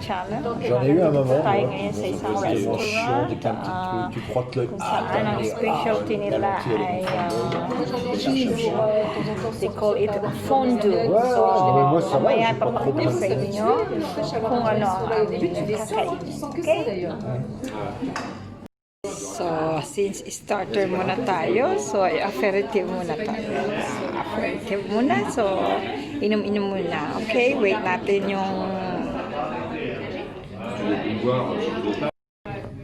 channel. J'en ai eu un moment. Tayo moi. ngayon sa isang C'était chiant, restaurant. t'es un petit peu, tu frottes le. Kung saan ang specialty nila ay cheese. They call it fondue. So, moi, ça va, mamaya j'ai pas trop papakita ko sa pris. inyo kung ano ang kakain. Okay? So, since starter muna tayo, so ay aperitif muna tayo. Aperitif muna, so inom-inom muna. Okay, wait natin yung...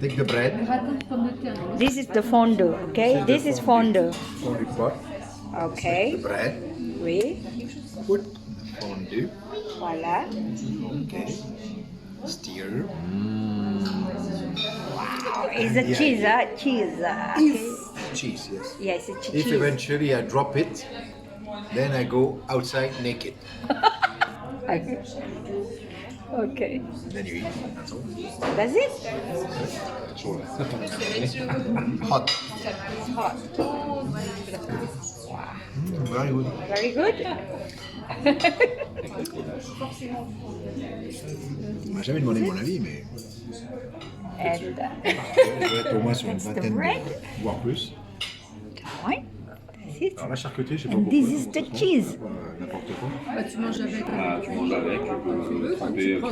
Take the bread. This is the fondue, okay? This is fondue. Fondue pot. Okay, Bread. wait. Put fondue. Voila. Okay. Stir. It's a cheese, cheese. Okay. Cheese, yes. Yes, it's If cheese. eventually I drop it, then I go outside naked. Okay. Then you eat. That's all. That's it? Hot. It's hot. Very good. Very good. On m'a jamais demandé mon avis, mais And je vais être au moins sur une That's the vingtaine, bread. voire plus. point. That's it. Alors la charcuterie, je sais pas And pourquoi. this is the cheese. N'importe quoi. Bah, tu manges avec. Tu manges avec, tu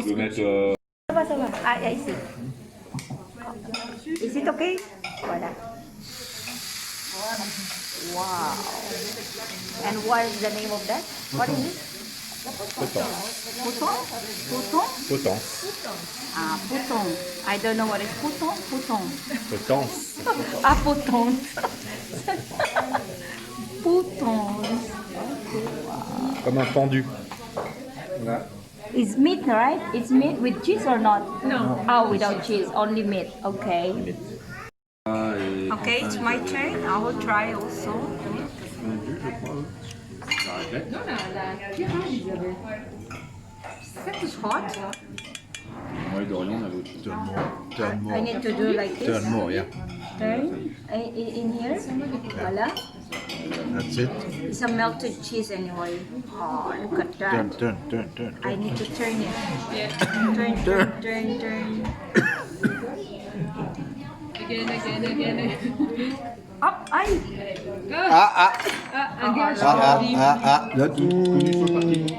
peux mettre. Ça va. I see. Is it okay? Voilà. Wow. And what is the name of that? What is it? Puton? Potent. Ah, puton. I don't know what is puton. Potent. Ah, puton. Puton. Comme un pendu. It's meat, right? It's meat with cheese or not? No. Oh, without cheese, only meat. Okay. Okay, it's my turn. I will try also. That is hot. Ouais, Dorian, on avait au-dessus. Turn more. I need to do like this. Turn more, yeah. Turn in here. Voila. That's it. It's a melted cheese anyway. Oh, look at that. Turn. I need to turn it. Turn. Again. Up, ay!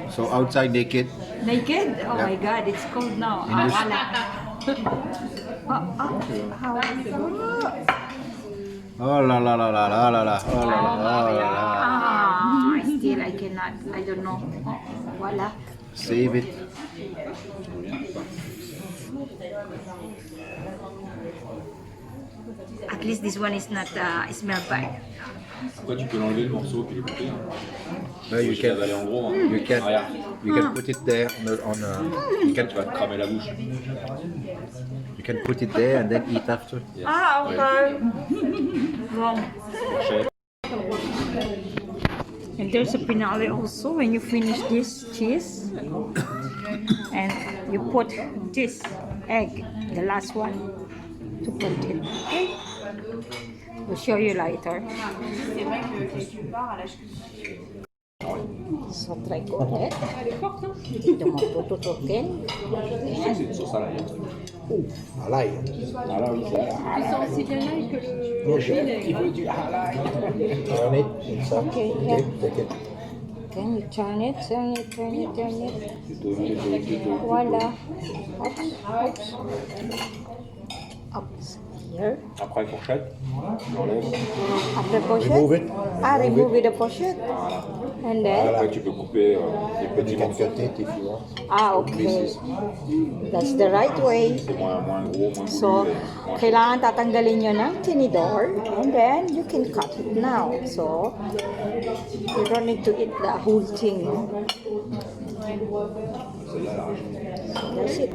So outside naked. Naked? Oh Yeah. my God, it's cold now. In this- Wala. How is it? Oh la la la la la la la. Oh la la la la la. Still I cannot. I don't know. Wala. Save it. At least this one is not smell bad. Après, tu peux l'enlever le morceau puis l'écouter. No, you Tu peux can. l'avaler en gros. Hein. You can. Regarde, You can put it there you tu vas te cramer la bouche. can put it there and then eat after. Ah, okay. Wrong. And there's a finale also when you finish this cheese and you put this egg, the last one, to put it. Okay? We'll show you later. So try ko ulit. Dito mo tututukin. C'est une sauce à l'ail. À l'ail. Ah là, oui, c'est Tu sens aussi bien l'ail que le filet. Turn it. Okay, yeah. Take it. Then you turn it. plutôt plutôt. Voila. Oops. Oops. Here. Après, fourchette, j'enlève. After pochette? Remove it. Remove the pochette. And then? Après, tu peux couper des petits You can morceaux. cut it if you want. Okay. That's the right way. C'est moins gros, moins So, goulu. Moins kailangan tatanggalin nyo ng tinidor and then you can cut it now. So, you don't need to eat the whole thing. That's it.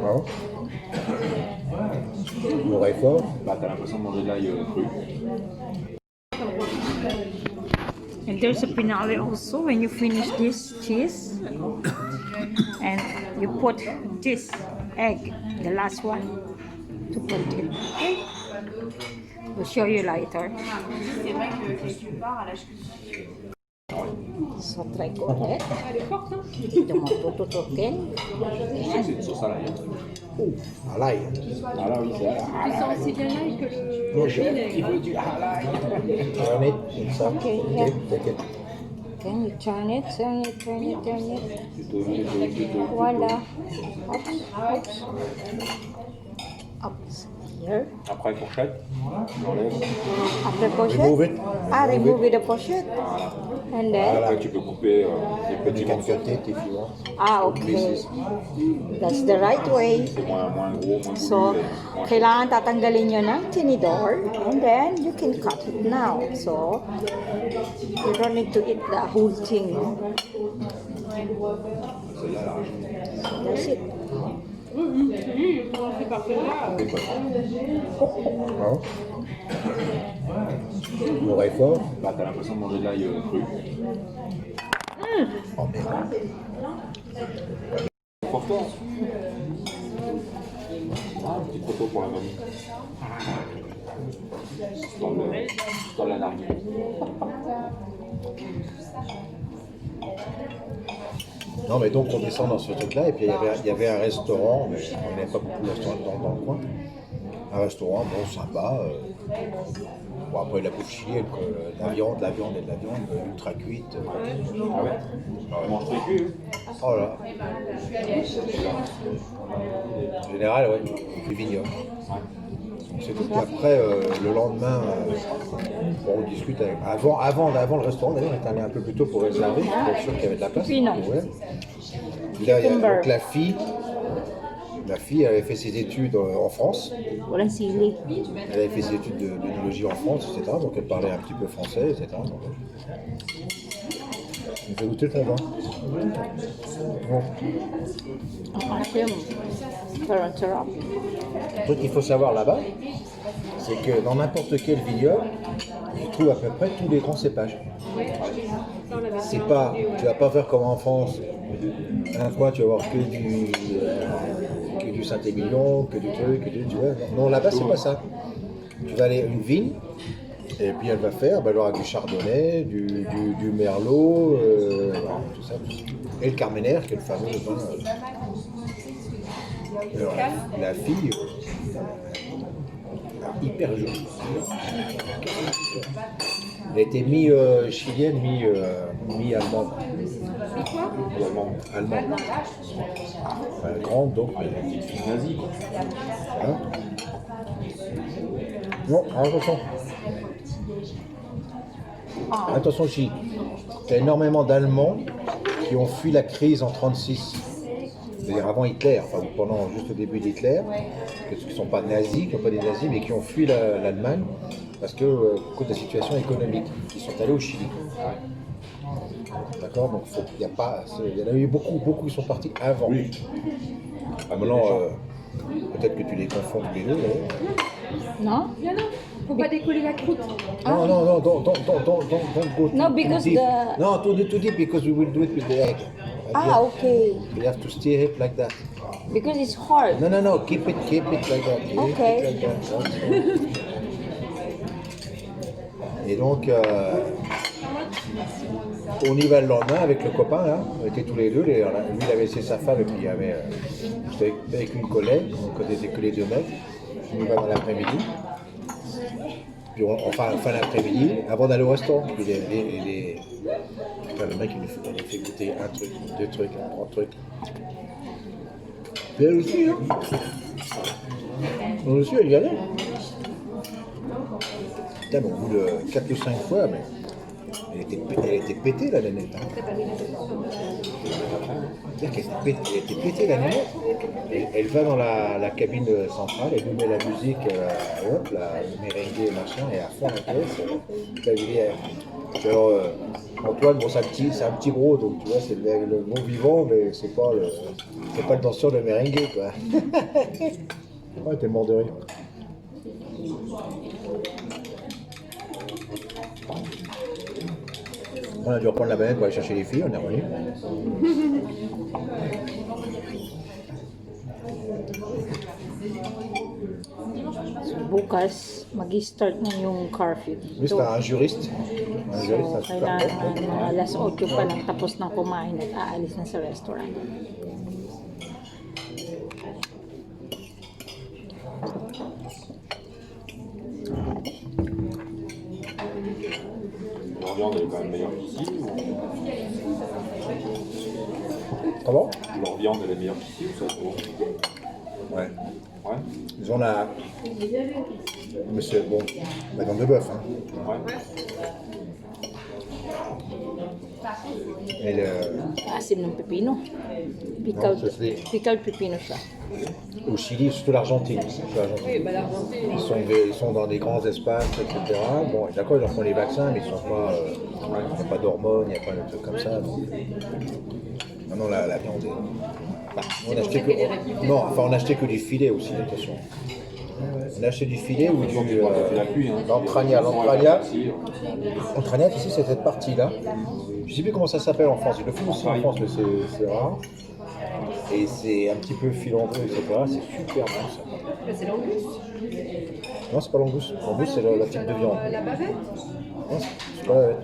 Bravo. L'oreille fort. Bah, t'as l'impression de manger de l'ail cru. And there's a finale also when you finish this cheese and you put this egg, the last one, to put it. Okay? We'll show you later. So try ulit. Elle est forte, hein. Ito mo tututukin. C'est une sauce à l'ail. À l'ail. Ah là, oui, c'est à l'ail. Tu sens aussi bien l'ail que le Non, je- vinaigre. Du halal. Turn it, comme ça. Ok, yeah. T'inquiète. Can you turn it, turn it, turn it, turn it. Plutôt. Voilà. Oops, oops. Oops. Here. Après, fourchette, j'enlève. Après pochette. Remove it. Ah, remove the pochette. And then. Après, tu peux couper des petits You can morceaux. cut it if you want. Ah, okay. That's the right way. C'est moins gros, moins So, goulu. et moins kailangan tatanggalin nyo ng tinidor and then you can cut it now. So, you don't need to eat the whole thing. That's it. On fait partenariat. Hein? L'oreille fort. Bah, t'as l'impression de manger de l'ail cru. Oh merde. Fort fort. Ah, une petite photo pour la mamie. Dans la narguille. Non, mais donc on descend dans ce truc-là, et puis il y avait un restaurant, mais on n'avait pas beaucoup de restaurants dans le coin. Un restaurant, bon, sympa. Bon, après la bouffe chier, de la viande ultra cuite. Ah ouais. On mange très cuit, hein. Oh là. En général, ouais, du vignoble. Donc c'est tout. Puis après, le lendemain, bon, on discute avec. Avant le restaurant, d'ailleurs, on est allé un peu plus tôt pour réserver, pour être sûr qu'il y avait de la place. Puis non. Ouais. Là, il y a donc la fille, elle avait fait ses études en France. Walang sili. Elle avait fait ses études d'ethnologie en France, etc. Donc elle parlait un petit peu français, etc. Donc, on fait goûter le vin. Bon. Le truc qu'il faut savoir là-bas, c'est que dans n'importe quel vignoble, tu trouves à peu près tous les grands cépages. C'est pas, tu vas pas faire comme en France. Un coin, tu vas avoir que du Saint-Émilion, que du truc, tu vois. Non, là-bas, c'est pas ça. Tu vas aller à une vigne, et puis elle va faire, ben, elle aura du chardonnay, du merlot, voilà, tout ça. Et le carménère, qui est le fameux vin. Alors, la fille, hyper jolie. Elle était mi-chilienne, mi-allemande. Allemande. Grande, donc. Nazi. Hein? Non, attention. Attention, Chi. Il y a énormément d'Allemands qui ont fui la crise en 1936. C'est-à-dire avant Hitler, enfin pendant juste le début d'Hitler, qui ne sont pas nazis, qui n'ont pas des nazis, mais qui ont fui l'Allemagne parce que, à cause de la situation économique, ils sont allés au Chili. D'accord. Donc il y en a eu beaucoup qui sont partis avant. Oui. Maintenant, peut-être que tu les confonds tous les deux. No? Non, non, faut pas décoller la croûte. Non, don't go No, too because deep. the- No, too deep because we will do it with the egg. Ah, okay. You have to stir it like that. Because it's hard. No, keep it like that. Keep Okay. it like that. Et donc, on y va le lendemain avec le copain, là. On était tous les deux. Lui, il avait laissé sa femme et puis il y avait, j'étais avec une collègue, donc on était que les deux mecs. On y va dans l'après-midi. Puis fin l'après-midi, avant d'aller au restaurant. Puis le mec, il nous fait goûter un truc, deux trucs, trois trucs. Puis elle aussi, hein. Elle aussi, elle y allait. Putain, mais au bout de 4 ou 5 fois, mais elle était pétée, la nénette. Hein. C'est-à-dire qu'elle était pétée, la nénette. Elle va dans la cabine centrale, elle nous met la musique, hop, la merengue, machin, et à fond la caisse. Alors, Antoine, bon, c'est un petit gros, donc tu vois, c'est le bon vivant, mais c'est pas le danseur de merengue, quoi. Ouais, t'es mort de rire. On a dû reprendre la banette pour aller chercher les filles, on est revenu. So, bukas, mag-start na yung curfew. Lui, c'est un juriste. Un juriste, So, un super prof. kailangan mga alas 8 pa lang tapos na kumain at aalis na sa restaurant. Leur viande elle est quand même meilleure qu'ici. Comment? Leur viande elle est meilleure qu'ici ou ça se trouve? Ouais. Ouais. Ils ont la. Monsieur, bon, la viande de bœuf. Hein. Ouais. Et le, Asim ng pepino. Pickled, Non, ça, c'est- pickled pepino siya. au Chili, surtout l'Argentine. Surtout l'Argentine. Oui, bah l'Argentine. Ils sont dans des grands espaces, etc. Bon, d'accord, ils leur font les vaccins, mais ils sont pas. Il n'y a pas d'hormones, il n'y a pas de trucs comme ça. Donc. Non, la viande est. Bah, on a acheté que. Non, enfin, on a acheté que du filet aussi, attention. On a acheté du filet ou du. La pluie, hein. L'entragna. Ici, L'entragna, tu sais, c'est cette partie-là. Je sais plus comment ça s'appelle en France. Ils le font aussi en France, mais c'est rare. Et c'est un petit peu filandreux, etc. C'est super bon ça. Bah, c'est l'angus. Non, c'est pas l'angus. L'angus, c'est la type de viande. La bavette. Non, c'est pas la bête.